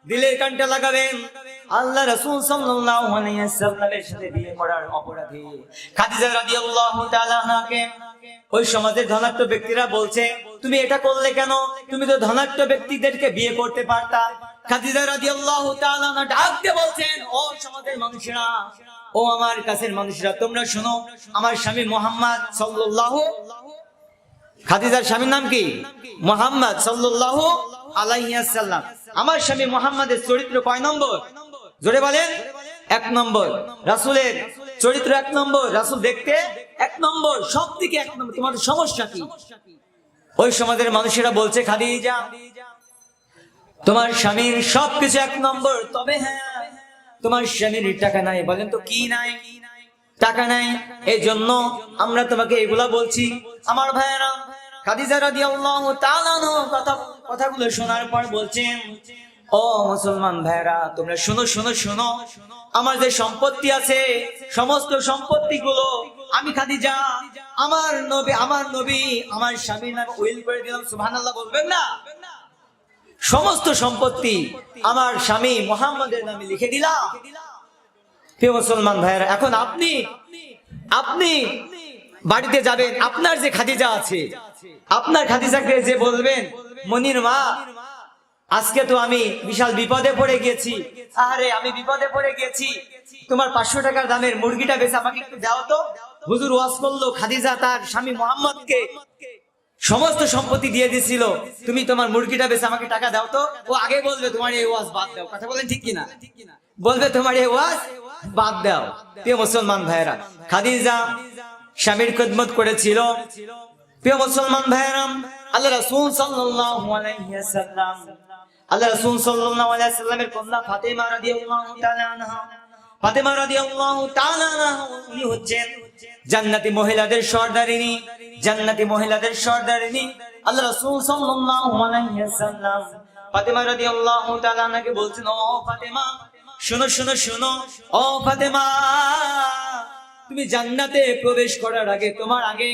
দিলের কানটা লাগাবেন। আল্লাহ রাসূল সাল্লাল্লাহু আলাইহি ওয়াসাল্লামের সাথে বিয়ে করার অপরাধী খাদিজা রাদিয়াল্লাহু তাআলা আনহাকে ওই সমাজের ধনাঢ্য ব্যক্তিরা বলছে, তুমি এটা করলে কেন? তুমি তো ধনাঢ্য ব্যক্তিদেরকে বিয়ে করতে পারতা। খাদিজা রাদিয়াল্লাহু তাআলা আনহা ডাক দিয়ে বলছেন, ও সমাজের মানুষেরা, ও আমার কাছের মানুষরা, তোমরা শোনো, আমার স্বামী মুহাম্মদ সাল্লাল্লাহু, খাদিজার স্বামীর নাম কি? মুহাম্মদ সাল্লাল্লাহু আলাইহি ওয়াসাল্লাম। আমার স্বামী মুহাম্মাদের চরিত্র কয় নম্বর? জোরে বলেন। 1 নম্বর। রাসূলের চরিত্র 1 নম্বর। রাসূল দেখতে 1 নম্বর, সব থেকে 1 নম্বর। তোমাদের সমস্যা কি? ওই সমাজের মানুষেরা বলছে, খাদিজা, তোমার স্বামীর সবকিছু 1 নম্বর, তবে হ্যাঁ, তোমার স্বামীর টাকা নাই। বলেন তো কি নাই? টাকা নাই, এই জন্য আমরা তোমাকে এগুলা বলছি। আমার ভাইয়েরা, খাদিজা রাদিয়াল্লাহু তাআলা কথাগুলো শোনার পর বলছেন, ও মুসলমান ভাইয়েরা, তোমরা শোনো শোনো শোনো, আমার যে সম্পত্তি আছে, সমস্ত সম্পত্তিগুলো আমি খাদিজা আমার নবী আমার স্বামীর নামে উইল করে দিলাম। সুবহানাল্লাহ বলবেন না? সমস্ত সম্পত্তি আমার স্বামী মুহাম্মদের নামে লিখে দিলাম। প্রিয় মুসলমান ভাইয়েরা, এখন আপনি বাড়িতে যাবেন, আপনার যে খাদিজা আছে, আপনার খাদিজাকে যে বলবেন, মনির মা, আজকে তো আমি বিশাল বিপদে পড়ে গেছি, আরে আমি বিপদে পড়ে গেছি, তোমার 500 টাকার দামের মুরগিটা বেচে আমাকে একটু দাও তো। হুজুর ওয়াজ করলো, খাদিজা তার স্বামী মুহাম্মদকে সমস্ত সম্পত্তি দিয়ে দিছিল, তুমি তোমার মুরগিটা বেচে আমাকে টাকা দাও তো। ও আগে বলবে তোমার এই ওয়াজ বাদ দাও, কথা বলেন ঠিক কিনা? বলবে তোমার এই ওয়াজ বাদ দাও। প্রিয় মুসলমান ভাইয়েরা, খাদিজা স্বামীর খেদমত করেছিল। প্রিয় মুসলমান ভাইয়েরা, আল্লাহ রাসূল সাল্লাল্লাহু আলাইহি ওয়াসাল্লামের কন্যা ফাতেমা রাদিয়াল্লাহু তাআলা আনহা, ফাতেমা রাদিয়াল্লাহু তাআলা আনহা উনি হচ্ছেন জান্নাতি মহিলাদের সর্দারিনী, জান্নাতি মহিলাদের সর্দারিনী। আল্লাহ রাসূল সাল্লাল্লাহু আলাইহি ওয়াসাল্লাম ফাতেমা রাদিয়াল্লাহু তাআলা আনহাকে বলছেন, ও ফাতেমা, শোনো শোনো শোনো, ও ফাতেমা, তুমি জান্নাতে প্রবেশ করার আগে, তোমার আগে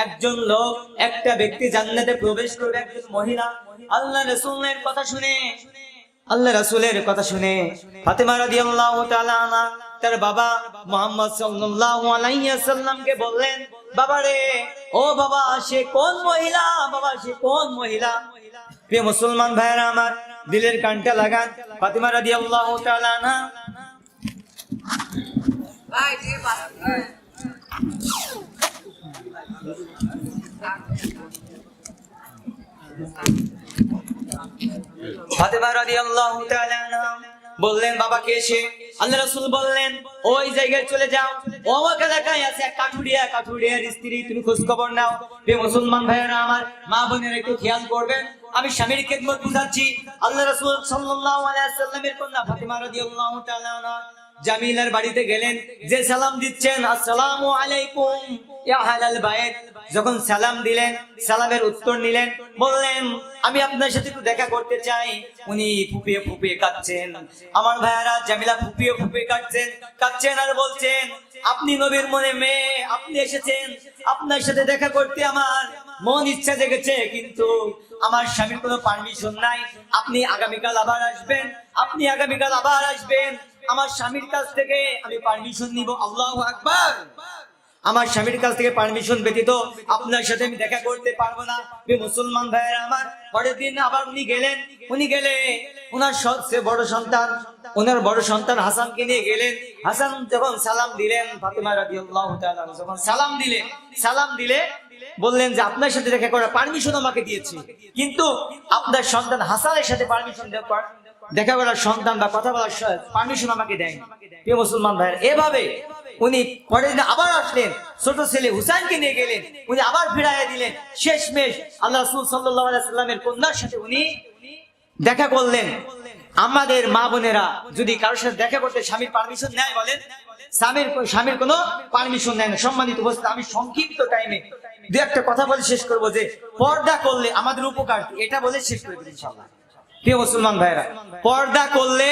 একজন লোক, একটা ব্যক্তি জান্নাতে প্রবেশ করবে, একজন মহিলা। আল্লাহ রাসূলের কথা শুনে ফাতেমা রাদিয়াল্লাহু তাআলা আনহা তার বাবা মুহাম্মদ সাল্লাল্লাহু আলাইহি ওয়াসাল্লামকে বললেন, বাবা রে, ও বাবা, সে কোন মহিলা? বাবা, সে কোন মহিলা? প্রিয় মুসলমান ভাইরা আমার, দিলের কানটা লাগান। ফাতেমা রাদিয়াল্লাহু তাআলা আনহা ফাতেমা রাদিয়াল্লাহু তাআলা আনহা বললেন, বাবা কে সে? আল্লাহ রাসূল বললেন, ওই জায়গায় চলে যাও, অমুক এলাকায় আছে এক কাঠুরিয়ার স্ত্রী, তুমি খোঁজ খবর নাও। প্রিয় মুসলমান ভাইয়েরা আমার, মা বোনেরা একটু খেয়াল করবেন, আমি স্বামীর খেদমত বুঝাচ্ছি। আল্লাহ রাসূল সাল্লাল্লাহু আলাইহি ওয়াসাল্লামের কন্যা ফাতেমা রাদিয়াল্লাহু তাআলা আনহা জামিলার বাড়িতে গেলেন, যে সালাম দিচ্ছেন, আসসালামু আলাইকুম ইয়া আহলাল বাইত, যখন সালাম দিলেন, সালামের উত্তর নিলেন, বললেন, আমি আপনার সাথে একটু দেখা করতে চাই। উনি ফুপিয়ে ফুপিয়ে কাঁদছেন। আমার ভাইয়ারা, জামিলা ফুপিয়ে ফুপিয়ে কাঁদছেন আর বলছেন, আপনি নবীর মনে মেয়ে, আপনি এসেছেন, আপনার সাথে দেখা করতে আমার মন ইচ্ছা জেগেছে, কিন্তু আমার স্বামীর কোনো পারমিশন নাই। আপনি আগামীকাল আবার আসবেন, আমার স্বামীর কাছ থেকে আমি পারমিশন নিব। আল্লাহু আকবার। আমার স্বামীর কাছ থেকে পারমিশন ব্যতীত আপনার সাথে আমি দেখা করতে পারবো না। মুসলমান ভাইয়েরা আমার, পরের দিন আবার উনি গেলে ওনার সবচেয়ে ওনার বড় সন্তান হাসানকে নিয়ে গেলেন। হাসান যখন সালাম দিলেন, ফাতেমা রাদিয়াল্লাহু তাআলা যখন সালাম দিলে বললেন যে আপনার সাথে দেখা করার পারমিশন আমাকে দিয়েছে, কিন্তু আপনার সন্তান হাসানের সাথে পারমিশন দেখা করার সন্তান বা কথা বলার পারমিশন আমাকে দেয়নি। প্রিয় মুসলমান ভাইয়েরা, এভাবে উনি পরের দিন আবার আসলেন, ছোট ছেলে হুসাইনকে নিয়ে গেলেন, উনি আবার ফিরাইয়া দিলেন। শেষমেশ আল্লাহ রাসূল সাল্লাল্লাহু আলাইহি ওয়াসাল্লামের কন্যার সাথে উনি দেখা করলেন। আমাদের মা বোনেরা যদি কারোর সাথে দেখা করতে স্বামীর পারমিশন নেয়, বলেন স্বামীর কোনো পারমিশন নেয় না। সম্মানিত উপস্থিতি, আমি সংক্ষিপ্ত টাইমে দু একটা কথা বলে শেষ করবো যে পর্দা করলে আমাদের উপকার কি, এটা বলে শেষ করে দেব ইনশাআল্লাহ। প্রিয় মুসলমান ভাইরা, পর্দা করলে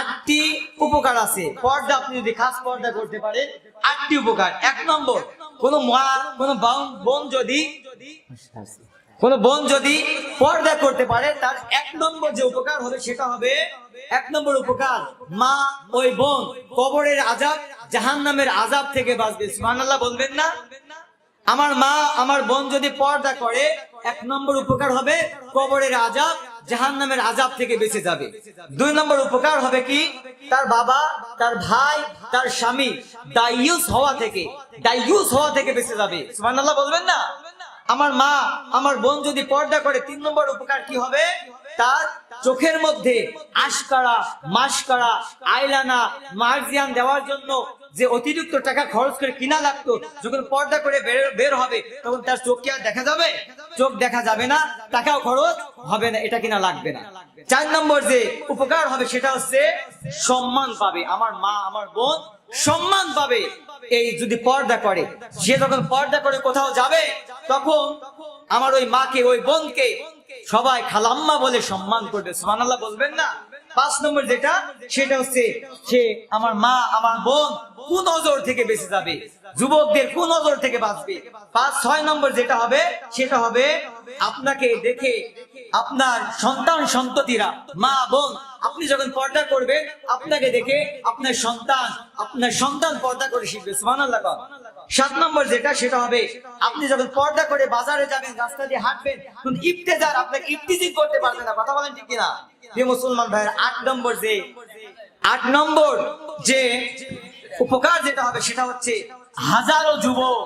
8টি উপকার আছে। পর্দা আপনি যদি খাস পর্দা করতে পারেন, 8টি উপকার। 1 নম্বর, কোন বোন যদি পর্দা করতে পারে, তার 1 নম্বর যে উপকার হবে সেটা হবে এক নম্বর উপকার, মা ওই বোন কবরের আযাব জাহান্নামের আযাব থেকে বাঁচবে। সুবহানাল্লাহ বলবেন না? আমার মা আমার বোন যদি পর্দা করে, এক নম্বর উপকার হবে কবরের আযাব জাহান্নামের আযাব থেকে বেঁচে যাবে। দুই নম্বর উপকার হবে কি, তার বাবা, তার ভাই, তার স্বামী দায়ুস হওয়া থেকে বেঁচে যাবে। সুবহানাল্লাহ বলবেন না? আমার মা আমার বোন যদি পর্দা করে, তিন নম্বর উপকার কি হবে, তার চোখের মধ্যে আশকারা, মাসকারা, আইলানা, মার্জিয়ান দেওয়ার জন্য যে অতিরিক্ত টাকা খরচ করে কিনা লাগতো, যখন পর্দা করে বের হবে তখন তার চোখ কি আর দেখা যাবে? চোখ দেখা যাবে না, টাকাও খরচ হবে না, এটা কিনা লাগবে না। চার নম্বর যে উপকার হবে সেটা হচ্ছে সম্মান পাবে। আমার মা আমার বোন সম্মান পাবে এই যদি পর্দা করে। সে যখন পর্দা করে কোথাও যাবে, তখন আমার ওই মাকে ওই বোনকে সবাই খালাম্মা বলে সম্মান করবে। সুবহানাল্লাহ বলবেন না? পাঁচ নম্বর যেটা, সেটা হচ্ছে সে আমার মা আমার বোন কুনজর থেকে বেঁচে যাবে, যুবকদের কুনজর থেকে বাঁচবে। পাঁচ ছয় নম্বর যেটা হবে সেটা হবে আপনাকে দেখে আপনার সন্তান সন্ততিরা, মা বোন আপনি যখন পর্দা করবেন, আপনাকে দেখে আপনার সন্তান পর্দা করে শিখবে। সুবহানাল্লাহ। সাত নম্বর যেটা, সেটা হবে আপনি যখন পর্দা করে বাজারে যাবেন, রাস্তা দিয়ে হাঁটবেন, কোন ইফতেজার আপনাকে ইফতিজিং করতে পারবে না। কথা বলেন ঠিক কিনা? প্রিয় মুসলমান ভাইয়ের আট নম্বর যে উপকার যেটা হবে সেটা হচ্ছে হাজারো যুবক,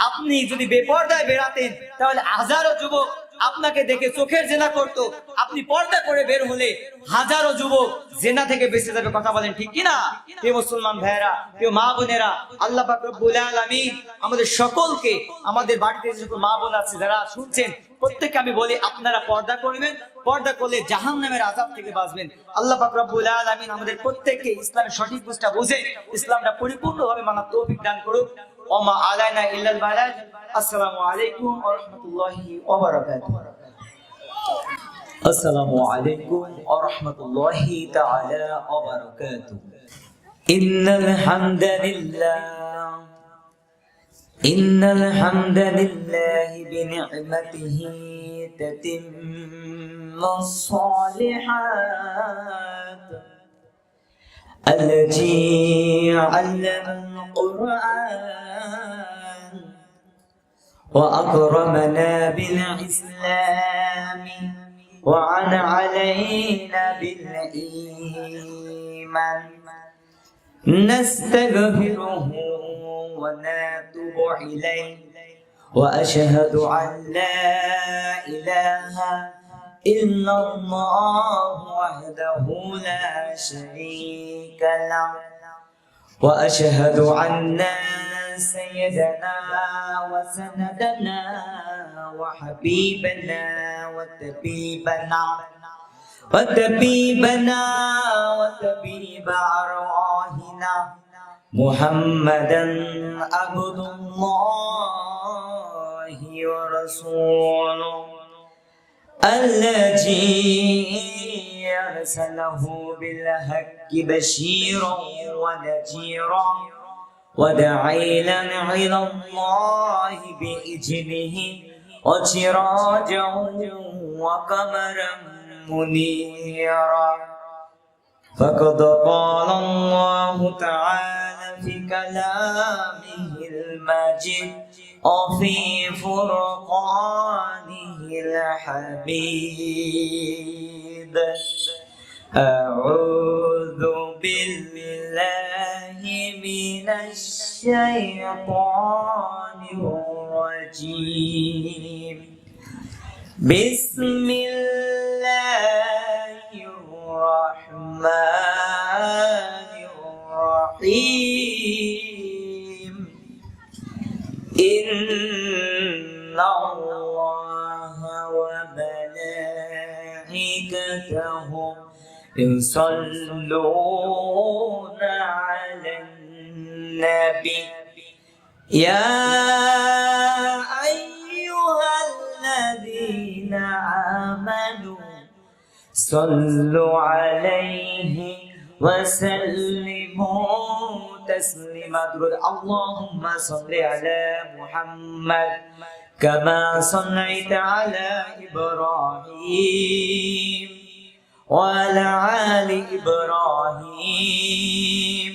আপনি যদি বেপর্দায় বেরাতেন তাহলে হাজারো যুবক আপনাকে দেখে চোখের জেনা করতো, আপনি পর্দা করে বের হলে হাজারো যুবক জেনা থেকে বেঁচে যাবে। কথা বলেন ঠিক কিনা? প্রিয় মুসলমান ভাইয়েরা, প্রিয় মা বোনেরা, আল্লাহ পাক রব্বুল আলামিন আমাদের সকলকে, আমাদের বাড়িতে যে সকল মা বোন আছে যারা শুনছেন, প্রত্যেককে আমি বলি আপনারা পর্দা করবেন, পর্দা করলে জাহান্নামের আযাব থেকে বাঁচবেন। আল্লাহ পাক রব্বুল আলামিন আমাদের প্রত্যেককে ইসলামের সঠিক বুঝটা বুঝে ইসলামটা পরিপূর্ণভাবে মানার তৌফিক দান করুক। ওমা আলাইনা ইল্লাল বালাগ। আসসালামু আলাইকুম ওয়া রাহমাতুল্লাহি ওয়া বারাকাতুহু। আসসালামু আলাইকুম ওয়া রাহমাতুল্লাহি তাআলা ওয়া বারাকাতুহু। ইন্নাল হামদালিল্লাহি বিনি'মাতিহি তাতিম্মুস সালিহাত التي علم القرآن وأكرمنا بالإسلام وعن علينا بالإيمان نستغفره ونتوب إليه وأشهد أن لا إله إلا الله وحده لا شريك له وأشهد أن سيدنا وسندنا وحبيبنا وطبيبنا وطبيب أرواحنا محمدا عبد الله ورسوله الذي أرسله بالحق بشيرا ونذيرا وداعيا إلى الله بإذنه وسراجا وقمرا منيرا فقد قال الله تعالى في كلامه المجيد وفي فرقانه الحميد أعوذ بالله من الشيطان الرجيم بسم الله الرحمن الرحيم إن الله وملائكته يصلون على النبي يا أيها الذين آمنوا صلوا عليه وسلموا تسليما. اللهم صل على محمد كما صليت على إبراهيم وعلى آل إبراهيم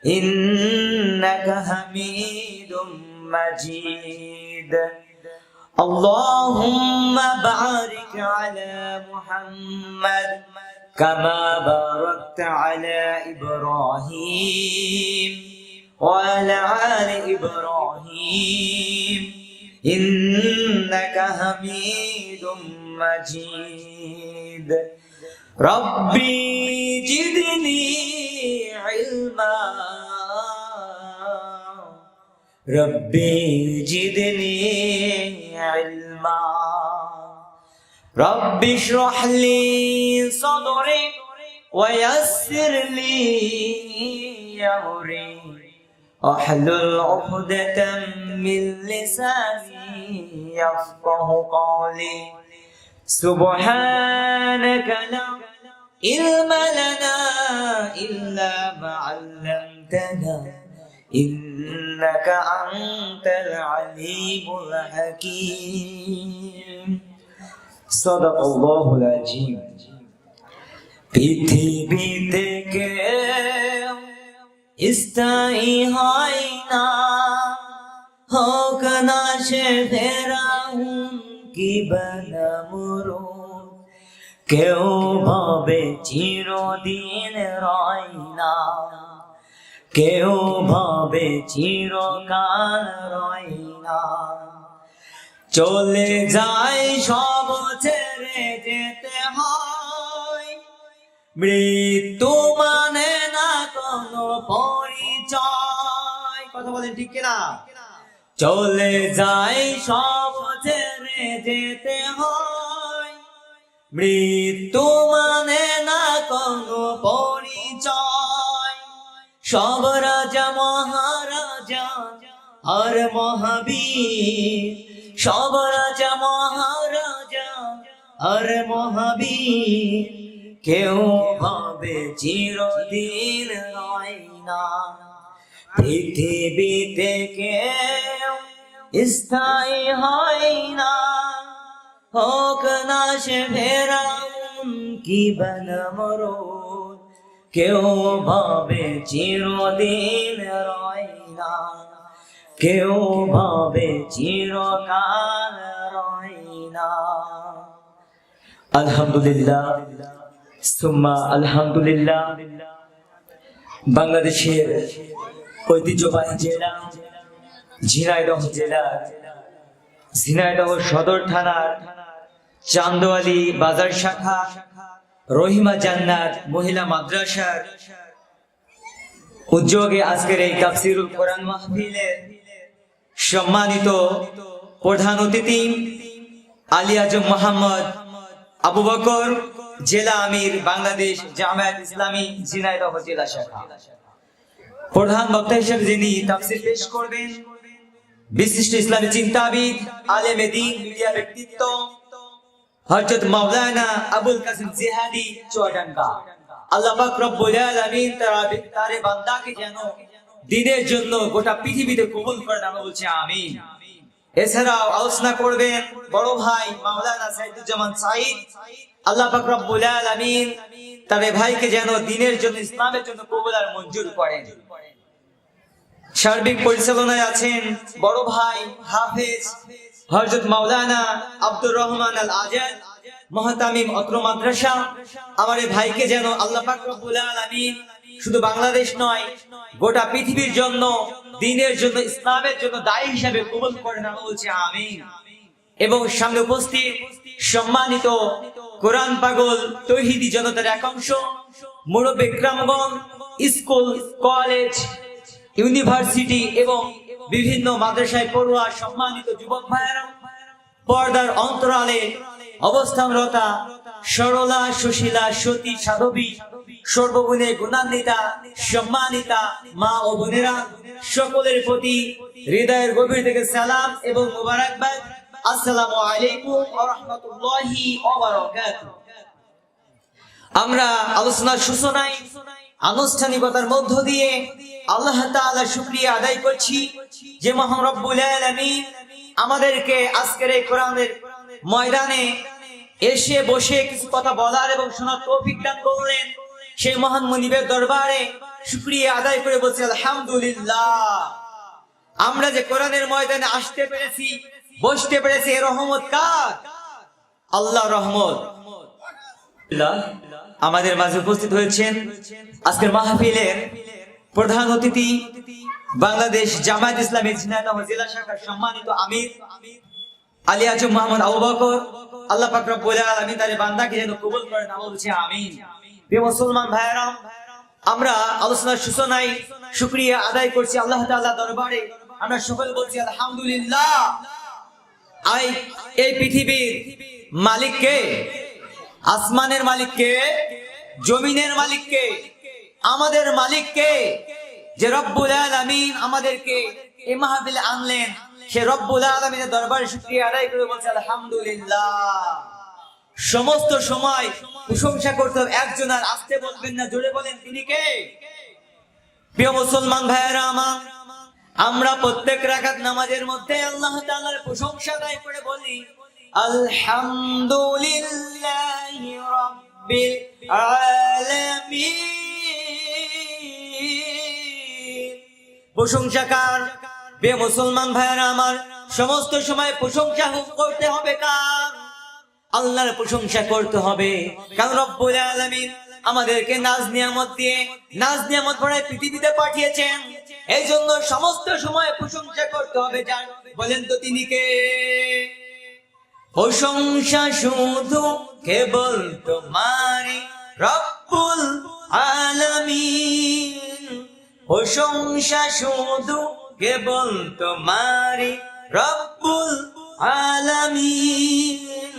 إنك حميد مجيد اللهم بارك على محمد كما باركت على إبراهيم وعلى آل إبراهيم إنك حميد مجيد ربي زدني علما ربي زدني علما رب اشرح لي صدري ويسر لي أمري احلل عقدة من لساني يفقه قولي سبحانك لا علم لنا إلا ما علمتنا إنك أنت العليم الحكيم صدق الله العظيم পৃথিবীতে কেউ স্থায়ী হয় না হোক না সে ফেরাউন কি বানামরুদ কেউ ভাবে চিরদিন রয় না কেউ ভাবে চিরকাল রয় না চলে যায় সব ছেড়ে যেতে হয় মৃত্যু মানে না কোনো পরিচয় কথা বলেন ঠিক কিনা চলে যায় সব ছেড়ে যেতে হয় মৃত্যু মানে না কোনো পরিচয় সব রাজা মহারাজা আর মহাবীর সব রাজা মহারাজা আর মহাবীর কেউ ভাবে চিরদিন রয় না পৃথিবীতে কেউ স্থায়ী হয় না হোক না সে ফেরাউন কি বানামরুদ কেউ ভাবে চিরদিন রয় না কেউ ভাবে চিরকাল রয় না আলহামদুলিল্লাহ সুম্মা আলহামদুলিল্লাহ বাংলাদেশের ঐতিহ্যবাহী জেলা ঝিনাইদহ জেলার ঝিনাইদহ সদর থানার চান্দোয়ালি বাজার শাখা রহিমা জান্নাত মহিলা মাদ্রাসার উদ্যোগে আজকের এই তাফসীরুল কোরআন মাহফিলের সম্মানিত প্রধান অতিথি আলী আজম মোহাম্মদ আবু বকর জেলা আমির বাংলাদেশ জামায়াত ইসলামী ঝিনাইদহ জেলা শাখা প্রধান বক্তা হিসেবে যিনি তাফসীর পেশ করবেন বিশিষ্ট ইসলামী চিন্তাবিদ আলেমে দ্বীন মিডিয়া ব্যক্তিত্ব হযরত মাওলানা আবুল কাসিম জিহাদি চুয়াডাঙ্গা আল্লাহ পাক রব্বুল আলামিন তার বান্দাকে যেন দ্বীনের জন্য গোটা পৃথিবীতে কবুল করেন আমরা বলছি আমিন এছাড়াও আলোচনা করবেন বড় ভাই মাওলানা সাইদুজ্জামান সাঈদ আল্লাহ পাক রব্বুল আলামিন তার ভাইকে যেন দ্বীনের জন্য ইসলামের জন্য কবুল আর মঞ্জুর করেন সার্বিক পরিচালনায় আছেন বড় ভাই হাফেজ হযরত মাওলানা আব্দুর রহমান আল আজাদ মুহতামিম অত্র মাদ্রাসা আমার এই ভাইকে যেন আল্লাহ পাক রব্বুল আলামিন শুধু বাংলাদেশ নয় গোটা পৃথিবীর জন্য দ্বীনের জন্য ইসলামের জন্য দায়ী হিসেবে কবুল করেন আমরা বলছি আমিন এবং সামনে উপস্থিত সম্মানিত কোরআন পাগল তৌহিদি জনতার একাংশ মুরব্বি ইকরামগণ স্কুল কলেজ ইউনিভার্সিটি এবং বিভিন্ন মাদ্রাসায় পড়ুয়া সম্মানিত যুবক ভাইয়েরা পর্দার অন্তরালে অবস্থানরতা সরলা সুশীলা সতী সাধবী সর্বগুণে গুণান্বিতা সম্মানিতা মা ও বোনেরা সকলের প্রতি হৃদয়ের গভীর থেকে সালাম এবং মুবারকবাদ আসসালামু আলাইকুম ওয়া রাহমাতুল্লাহি ওয়া বারাকাতুহু আমরা আলোচনার সূচনায় আনুষ্ঠানিকতার মধ্য দিয়ে আল্লাহ তাআলার শুকরিয়া আদায় করছি যে মহান রব্বুল আলামিন আমাদেরকে আজকের এই কোরআনের ময়দানে এসে বসে কিছু কথা বলার এবং শোনার তৌফিক দান করলেন। সেই মহান মুনিবের দরবারে শুকরিয়া আদায় করে বলছি আলহামদুলিল্লাহ। আমরা যে কোরআনের ময়দানে আসতে পেরেছি, বসতে পেরেছি, এর রহমত কার? আল্লাহ রহমত। আমাদের মাঝে উপস্থিত হয়েছেন আজকের মাহফিলের প্রধান অতিথি, বাংলাদেশ জামায়াত ইসলামী ঝিনাইদহ জেলা শাখার সম্মানিত আমির আলী আজম মোহাম্মদ আবু বকর। আল্লাহ পাক রব্বুল আলামিন তার বান্দাকে যেন কবুল করেন, আমরা বলছি আমিন। প্রিয় মুসলমান ভাইরা, আমরা আলোচনার সূচনায় শুকরিয়া আদায় করছি আল্লাহ তাআলার দরবারে। আমরা সকল বলছি আলহামদুলিল্লাহ। এই পৃথিবীর মালিক কে? আসমানের মালিক কে? জমিনের মালিক কে? আমাদের মালিক কে? যে রব্বুল আলামিন আমাদেরকে এই মাহফিলে আনলেন, সে রব্বুল আলামিনের দরবারে শুকরিয়া আদায় করে বলছে আলহামদুলিল্লাহ। সমস্ত সময় প্রশংসা করতে হবে একজন, আর আসতে বলবেন না, জোরে বলেন তিনি কে? প্রিয় মুসলমান ভাইয়েরা আমার, আমরা প্রত্যেক রাকাত নামাজের মধ্যে আল্লাহ তাআলার প্রশংসা আদায় করে বলি আলহামদুলিল্লাহি রাব্বিল আলামিন। প্রশংসা কার? প্রিয় মুসলমান ভাইয়েরা আমার, সমস্ত সময় প্রশংসা করতে হবে কার? আল্লাহর প্রশংসা করতে হবে। কারণ রব্বুল আলামিন আমাদেরকে নাজ নিয়ামত দিয়ে, নাজ নিয়ামত ভরে পৃথিবীতে পাঠিয়েছেন। এই জন্য সমস্ত সময় প্রশংসা করতে হবে যার। বলেন তো তিনি কে? প্রশংসা শুধু কেবল তোমারই রব্বুল আলামিন। প্রশংসা শুধু কেবল তোমারই রব্বুল আলামিন।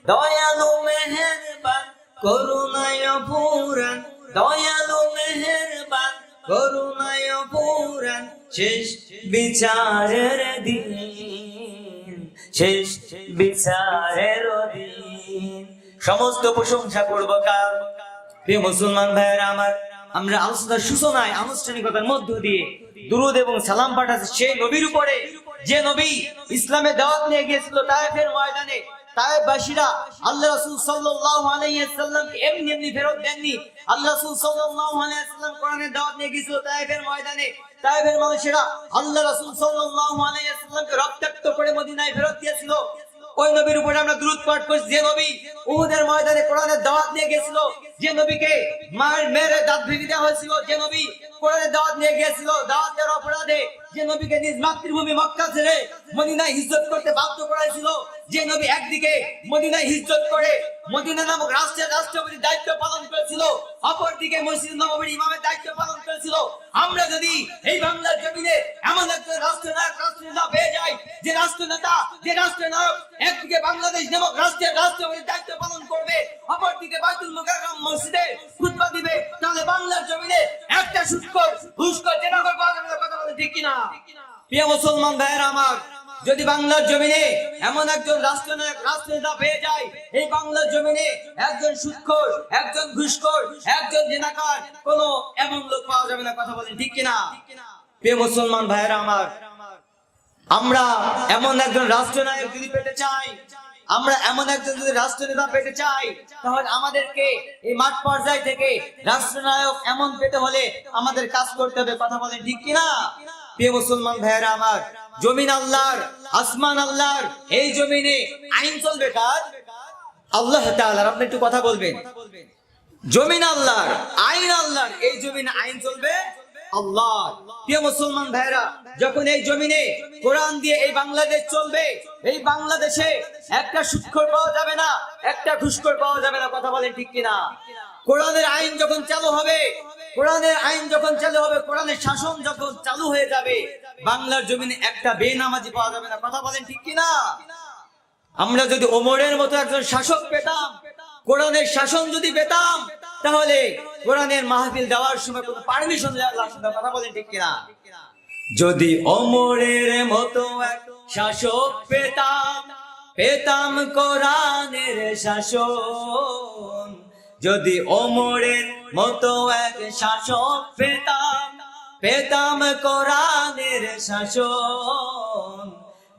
দয়ালু মেহেরবান করুণায় পুরান, দয়ালু মেহেরবান করুণায় পুরান, শেষ বিচারের দিন, শেষ বিচারের দিন। সমস্ত প্রশংসা করবো কার? প্রিয় মুসলমান ভাইয়েরা আমার, আমরা আলোচনার সূচনায় আনুষ্ঠানিকতার মধ্য দিয়ে দুরূদ এবং সালাম পাঠাচ্ছি সেই নবীর উপরে, যে নবী ইসলামের দাওয়াত নিয়ে গিয়েছিল তায়েফের ময়দানে। তায়েফবাসীরা আল্লাহ রাসূল সাল্লাল্লাহু আলাইহি ওয়াসাল্লাম এমনি এমনি ফেরত দেননি। আল্লাহ রাসূল সাল্লাল্লাহু আলাইহি ওয়াসাল্লাম কোরআনের দাওয়াত নিয়ে গিয়েছিল তায়েফের ময়দানে। তায়েফের মানুষেরা আল্লাহ রাসূল সাল্লাল্লাহু আলাইহি ওয়াসাল্লামকে রক্তাক্ত করে মদিনায় ফেরত দিয়েছিল। ওই নবীর উপরে আমরা দুরূদ পাঠ করছি, যে নবী উহুদের ময়দানে কোরআনের দাওয়াত নিয়ে গিয়েছিল, যে নবীকে মার মেরে দাঁত ভেঙে দেওয়া হয়েছিল, যে নবী কোরআনের দাওয়াত নিয়ে গিয়েছিল দাওয়াত দেওয়ার অপরাধে, যে নবীকে নিজ মাতৃভূমি মক্কা ছেড়ে মদিনায় হিজরত করতে বাধ্য করা হয়েছিল, যে নবী একদিকে মদিনায় হিজরত করে মদিনা নামক রাষ্ট্রের রাষ্ট্রপতির দায়িত্ব পালন করেছিল, অপরদিকে মসজিদ নববীর ইমামের দায়িত্ব পালন করেছিল। আমরা যদি এই বাংলার জমিনে এমন একজন রাষ্ট্রনায়ক, রাষ্ট্রনেতা পেয়ে যাই, যে রাষ্ট্রনেতা, যে রাষ্ট্রনায়ক একদিকে বাংলাদেশ নামক রাষ্ট্রের রাষ্ট্রপতির দায়িত্ব পালন করবে, অপরদিকে বাইতুল মুকাররম মসজিদে খুতবা দিবে, তাহলে বাংলার জমিনে একটা সুৎখোর, ঘুষখোর, জেনাখোর পাওয়া যাবে না। কথা বলেন ঠিক কিনা? প্রিয় মুসলমান ভাইয়েরা আমার, যদি বাংলার জমিনে এমন একজন রাষ্ট্রনায়ক, রাষ্ট্রনেতা পেয়ে যায়, এই বাংলার জমিনে একজন সুৎখোর, একজন ঘুষখোর, একজন জেনাকার, কোনো এমন লোক পাওয়া যাবে না। কথা বলেন ঠিক কিনা? প্রিয় মুসলমান ভাইয়েরা আমার, আমরা এমন একজন রাষ্ট্রনায়ক যদি পেতে চাই, আমরা এমন একজন যদি রাষ্ট্রনেতা পেতে চাই, তাহলে আমাদেরকে এই মাঠ পর্যায় থেকে রাষ্ট্রনায়ক এমন পেতে হলে আমাদের কাজ করতে হবে। কথা বলেন ঠিক কিনা? প্রিয় মুসলমান ভাইয়েরা আমার, জমিন আল্লাহর, আসমান আল্লাহর। এই জমিনে আইন চলবে কার? আল্লাহ তাআলার। আপনি একটু কথা বলবেন। জমিন আল্লাহর, আইন আল্লাহর। এই জমিনে আইন চলবে আল্লাহ। প্রিয় মুসলমান ভাইরা, যখন এই জমিনে কোরআন দিয়ে এই বাংলাদেশ চলবে, এই বাংলাদেশে একটা সুৎখোর পাওয়া যাবে না, একটা ঘুষখোর পাওয়া যাবে না। কথা বলেন ঠিক কিনা? কোরআনের আইন যখন চালু হবে, কোরআনের আইন যখন চালু হবে, কোরআনের শাসন যখন চালু হয়ে যাবে, বাংলার জমিনে একটা বেনামাজি পাওয়া যাবে না। কথা বলেন ঠিক কিনা? আমরা যদি ওমরের মতো একজন শাসক পেতাম, কোরআনের শাসন যদি পেতাম, তাহলে কোরআনের মাহফিল দেওয়ার সময় কোনো পারমিশন লাগতো না। কথা বলেন ঠিক কিনা? যদি ওমরের মতো এক শাসক পেতাম, পেতাম কোরআনের শাসন। যদি ওমরের মতো এক শাসক পেতাম, পেতাম কোরআনের শাসন।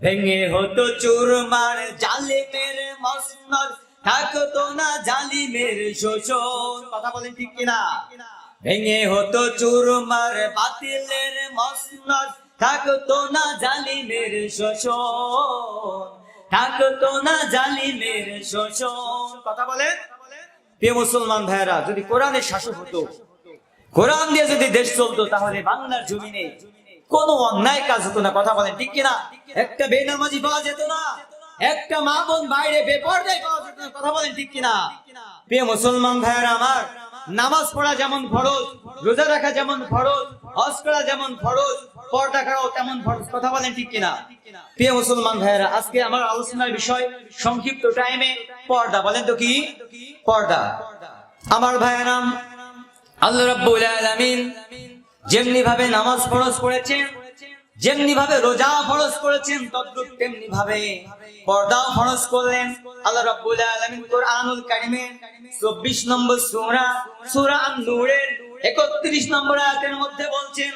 ভেঙে হতো চুরমার জালেমের মসনদ, থাকতো না জালিমের শোষণ। কথা বলেন ঠিক কিনা? ভেঙে হতো চুরমার বাতিলের মসনদ, থাকতো না জালিমের শোষণ, থাকতো না জালিমের শোষণ। কথা বলেন। প্রিয় মুসলমান ভাইরা, যদি কোরআনের শাসন হতো, কোরআন দিয়ে যদি দেশ চলতো, তাহলে বাংলার জমিনে কোনো অন্যায় কাজ হতো না। কথা বলেন ঠিক কিনা? একটা বেনামাজি পাওয়া যেত না, একটা মা বোন বাইরে বেপরদায় পাওয়া যেত না। কথা বলেন ঠিক কিনা? প্রিয় মুসলমান ভাইরা আমার, নামাজ পড়া যেমন ফরজ, রোজা রাখা যেমন ফরজ, হজ করা যেমন ফরজ, পর্দা করাও তেমন ফরজ। কথা বলেন ঠিক কিনা? প্রিয় মুসলমান ভাইরা, আজকে আমার আলোচনার বিষয় সংক্ষিপ্ত টাইমে পর্দা। বলেন তো কি পর্দা? আমার ভাইরা, আল্লাহ রাব্বুল আলামিন যেমনি ভাবে নামাজ ফরজ করেছেন, যেমনি ভাবে রোজা ফরজ করেছেন, তদ্রুপ তেমনি ভাবে পর্দাও ফরজ করলেন। আল্লাহ রাব্বুল আলামিন কোরআনুল কারীমে 24 নম্বর সূরা, সূরা আন-নূরের 31 নম্বর আয়াতের মধ্যে বলছেন,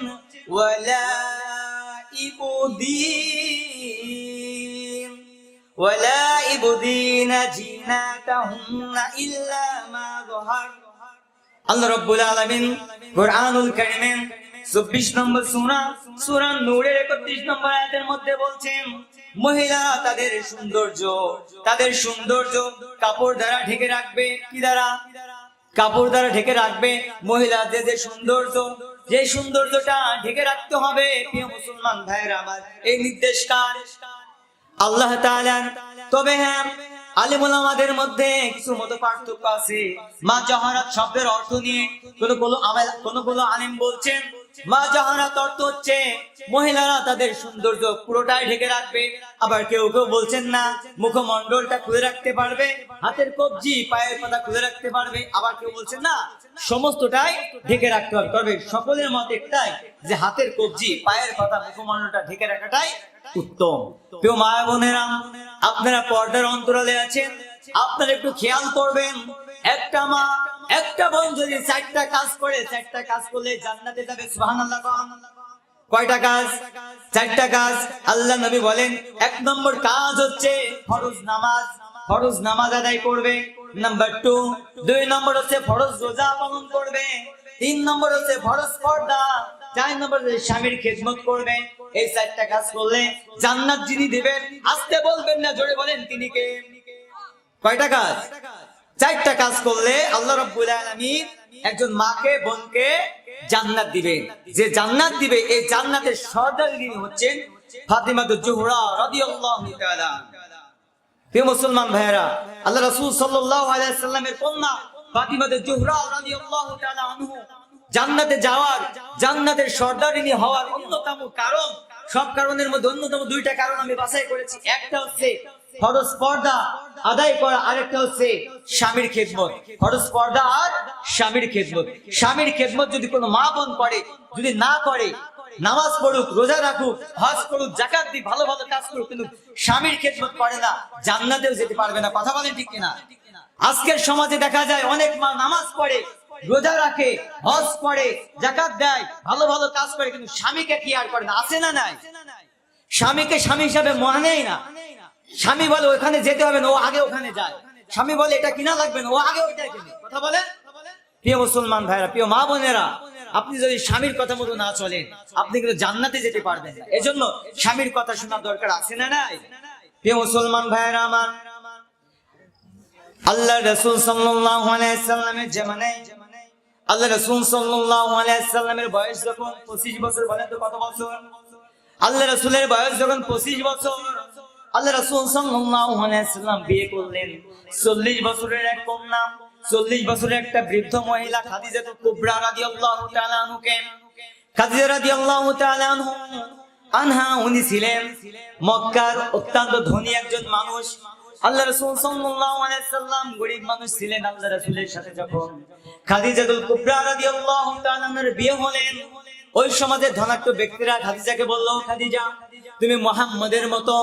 ওয়ালা ইবদিনা জিনাতাহুন্না ইল্লা মা যাহার। আল্লাহ রাব্বুল আলামিন কোরআনুল কারীমে 24 নম্বর সূরা, সূরা নূরের 31 নম্বর আয়াতের মধ্যে বলছেন, মহিলা তাদের সৌন্দর্য কাপড় দ্বারা ঢেকে রাখবে। কি দ্বারা? কাপড় দ্বারা ঢেকে রাখবে। মহিলাদের যে সৌন্দর্যটা ঢেকে রাখতে হবে। প্রিয় মুসলমান ভাইরা আমার, এই নির্দেশ কার? আল্লাহ তাআলা। তবে হ্যাঁ, আলেম ওলামাদের মধ্যে কিছু মত পার্থক্য আছে। মা জাহারাত শব্দের অর্থ নিয়ে কোন আলেম বলছেন, মা জাহারাত অর্থ হচ্ছে মহিলারা তাদের সৌন্দর্য পুরোটাই ঢেকে রাখবে। আবার কেউ বলছেন না, মুখমণ্ডলটা খুলে রাখতে পারবে, হাতের কবজি পায়ের পাতা খুলে রাখতে পারবে। আবার কেউ বলছেন না, সমস্তটাই ঢেকে রাখতে হবে। তবে সকলের মত একটাই, যে হাতের কবজি, পায়ের পাতা, মুখমণ্ডলটা ঢেকে রাখাটাই উত্তম। প্রিয় মা বোনেরা, আপনারা পর্দার অন্তরালে আছেন, আপনারা একটু খেয়াল করবেন। একটা মা, একটা বোন যদি 4টা কাজ করে, 4টা কাজ করলে জান্নাতে যাবে। সুবহানাল্লাহ। কয়টা কাজ? 4টা কাজ। আল্লাহ নবী বলেন, 1 নম্বর কাজ হচ্ছে ফরজ নামাজ আদায় করবে। নাম্বার 2 নম্বর হচ্ছে ফরজ রোজা পালন করবে। 3 নম্বর হচ্ছে ফরজ পর্দা। 4 নম্বর হচ্ছে স্বামীর খেদমত করবে। এই 4টা কাজ করলে জান্নাত যিনি দিবেন, আস্তে বলবেন না, জোরে বলেন, তিনি কে? কয়টা কাজ? 4টা কাজ করলে আল্লাহ রাব্বুল আলামিন একজন মাকে, বোনকে জান্নাত দিবেন। যে জান্নাত দিবে, এই জান্নাতের সর্দারিনী হচ্ছেন ফাতিমাতুজ জোহরা রাদিয়াল্লাহু তাআলা। প্রিয় মুসলমান ভাইরা, আল্লাহ রাসূল সাল্লাল্লাহু আলাইহি ওয়াসাল্লামের কন্যা ফাতিমাতুজ জোহরা রাদিয়াল্লাহু তাআলা আনহু জান্নাতে যাওয়ার, জান্নাতের সর্দারিনী হওয়ার অন্যতম কারণ, সব কারণের মধ্যে অন্যতম 2টা কারণ আমি বাছাই করেছি। একটা হচ্ছে ফরজ পর্দা আদায় করা, আরেকটা হচ্ছে স্বামীর খেদমত। ফরজ পর্দা আর স্বামীর খেদমত। স্বামীর খেদমত যদি কোনো মা বোন করে, যদি না করে, নামাজ পড়ুক, রোজা রাখুক, হজ করুক, যাকাত দিক, ভালো ভালো কাজ করুক, কিন্তু স্বামীর খেদমত করে না, জান্নাতেও যেতে পারবে না। কথা বলেন ঠিক কিনা? আজকের সমাজে দেখা যায় অনেক মা নামাজ পড়ে, রোজা রাখে, হজ করে, যাকাত দেয়, ভালো ভালো কাজ করে, কিন্তু স্বামীকে কি আর করে না? আছে না নাই? স্বামীকে স্বামী হিসাবে মানেই না। স্বামী বলে ওখানে যেতে হবে না, ও আগে ওখানে যায়। স্বামী বলে এটা কিনা লাগবে না, ও আগে ওইটা কিনে। কথা বলে। প্রিয় মুসলমান ভাইরা, প্রিয় মা বোনেরা, আপনি যদি স্বামীর কথা মতো না চলেন, আপনি কিন্তু জান্নাতে যেতে পারবেন না। এজন্য স্বামীর কথা শোনা দরকার আছে না নাই? প্রিয় মুসলমান ভাইরা আমার, আল্লাহ রাসূল সাল্লাল্লাহু আলাইহি সাল্লামের জামানায়, আল্লাহ রাসূল সাল্লাল্লাহু আলাইহি সাল্লামের বয়স যখন 25 বছর, বলেন তো কত বছর? আল্লাহ রাসূলের বয়স যখন 25 বছর, আল্লাহ রাসূল সাল্লাল্লাহু আলাইহি সাল্লাম বিয়ে করলেন 40 বছরের এক কন্যা, 40 বছরের একটা বৃদ্ধ মহিলা খাদিজাতুল কুবরা রাদিয়াল্লাহু তাআলা আনহুকে। খাদিজা রাদিয়াল্লাহু তাআলা আনহা উনি ছিলেন মক্কার অত্যন্ত ধনী একজন মানুষ। আল্লাহ রাসূল সাল্লাল্লাহু আলাইহি সাল্লাম গরীব মানুষ ছিলেন। আল্লাহ রাসূলের সাথে যখন খাদিজাতুল কুবরা রাদিয়াল্লাহু তাআলা এর বিয়ে হলেন, ওই সমাজের ধনাঢ্য ব্যক্তিরা খাদিজাকে বলল, খাদিজা, তুমি মুহাম্মদের মতো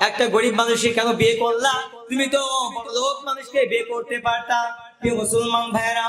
একটা গরীব মানুষকে কেন বিয়ে করলা? তুমি তো বড়লোক মানুষকে বিয়ে করতে পারতা। প্রিয় মুসলমান ভাইরা,